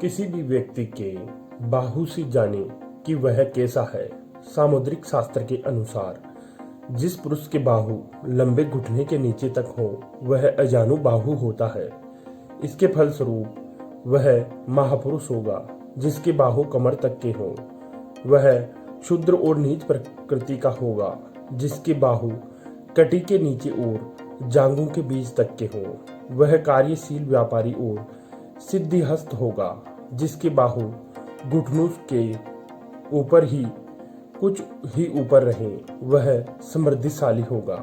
किसी भी व्यक्ति के बाहु से जाने कि वह कैसा है। सामुद्रिक शास्त्र के अनुसार जिस पुरुष के बाहु लंबे घुटने के नीचे तक हो वह अजानु बाहु होता है। इसके फलस्वरूप वह महापुरुष होगा। जिसके बाहु कमर तक के हो वह क्षुद्र और नीच प्रकृति का होगा। जिसके बाहु कटी के नीचे और जांघों के बीच तक के हो वह कार्यशील व्यापारी और सिद्धिहस्त होगा। जिसके बाहु घुटनों के ऊपर ही कुछ ही ऊपर रहे वह समृद्धिशाली होगा,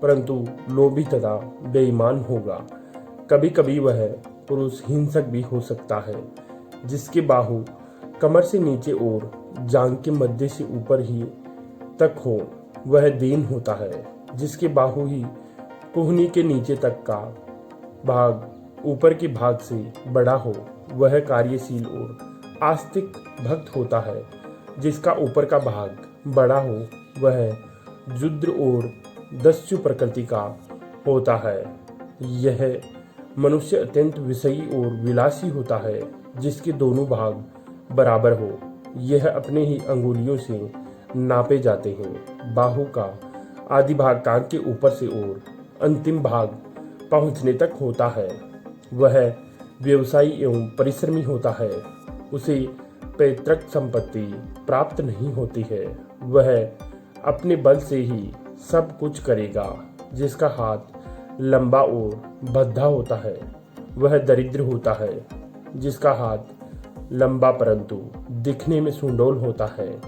परंतु लोभी तथा बेईमान होगा। कभी कभी वह पुरुष हिंसक भी हो सकता है। जिसके बाहु कमर से नीचे और जांघ के मध्य से ऊपर ही तक हो वह दीन होता है। जिसके बाहु ही कोहनी के नीचे तक का भाग ऊपर के भाग से बड़ा हो वह कार्यशील और आस्तिक भक्त होता है। जिसका ऊपर का भाग बड़ा हो वह जुद्र और दस्यु प्रकृति का होता है। यह मनुष्य अत्यंत विषयी और विलासी होता है। जिसके दोनों भाग बराबर हो यह अपने ही अंगुलियों से नापे जाते हैं। बाहु का आदि भाग कान के ऊपर से और अंतिम भाग पहुंचने तक होता है। वह व्यवसायी एवं परिश्रमी होता है। उसे पैतृक संपत्ति प्राप्त नहीं होती है। वह अपने बल से ही सब कुछ करेगा। जिसका हाथ लंबा और भद्दा होता है वह दरिद्र होता है। जिसका हाथ लंबा परंतु दिखने में सुडौल होता है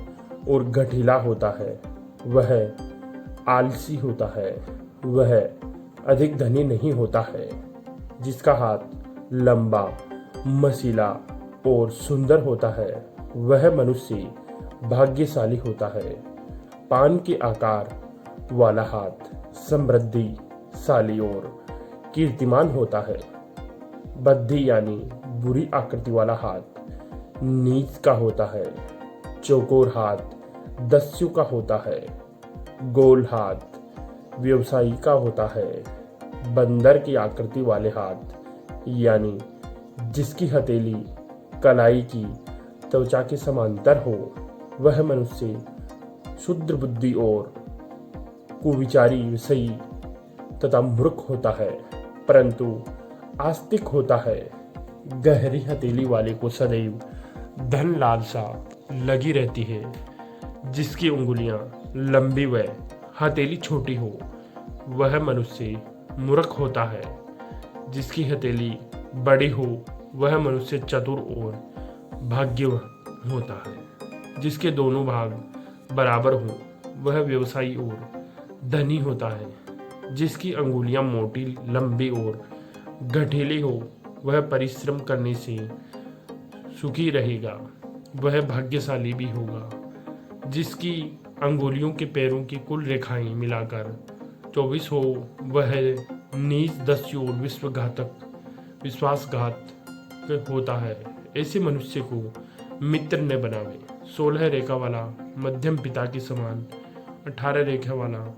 और गठीला होता है वह आलसी होता है। वह अधिक धनी नहीं होता है। जिसका हाथ लंबा, मसीला और सुंदर होता है वह मनुष्य भाग्यशाली होता है। पान के आकार वाला हाथ समृद्धिशाली और कीर्तिमान होता है। बद्धी यानी बुरी आकृति वाला हाथ नीच का होता है। चौकोर हाथ दस्यु का होता है। गोल हाथ व्यवसायी का होता है। बंदर की आकृति वाले हाथ यानी जिसकी हथेली कलाई की त्वचा के समांतर हो वह मनुष्य शुद्र बुद्धि और कुविचारी विषयी तथा मूर्ख होता है, परंतु आस्तिक होता है। गहरी हथेली वाले को सदैव धन लालसा लगी रहती है। जिसकी उंगलियां लंबी व हथेली छोटी हो वह मनुष्य मूर्ख होता है। जिसकी हथेली बड़ी हो वह मनुष्य चतुर और भाग्यवान होता है। जिसके दोनों भाग बराबर हो वह व्यवसायी और धनी होता है। जिसकी अंगुलियां मोटी, लंबी और गठीली हो वह परिश्रम करने से सुखी रहेगा। वह भाग्यशाली भी होगा। जिसकी अंगुलियों के पैरों की कुल रेखाएं मिलाकर 24 हो वह नीच, दस्यु और विश्वासघात होता है। ऐसे मनुष्य को मित्र न बनावे। 16 रेखा वाला मध्यम पिता के समान, 18 रेखा वाला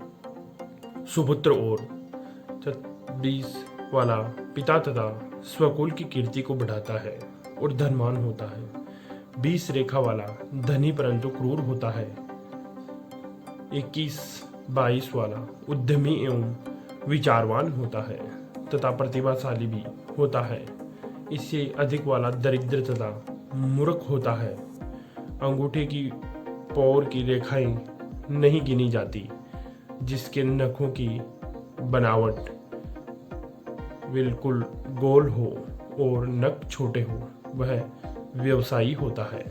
सुपुत्र और 20 वाला पिता तथा स्वकुल की कीर्ति को बढ़ाता है और धनवान होता है। 20 रेखा वाला धनी परंतु क्रूर होता है। 21-22 वाला उद्यमी एवं विचारवान होता है तथा प्रतिभाशाली भी होता है। इससे अधिक वाला दरिद्र तथा मूर्ख होता है। अंगूठे की पौर की रेखाएं नहीं गिनी जाती। जिसके नखों की बनावट बिल्कुल गोल हो और नख छोटे हो वह व्यवसायी होता है।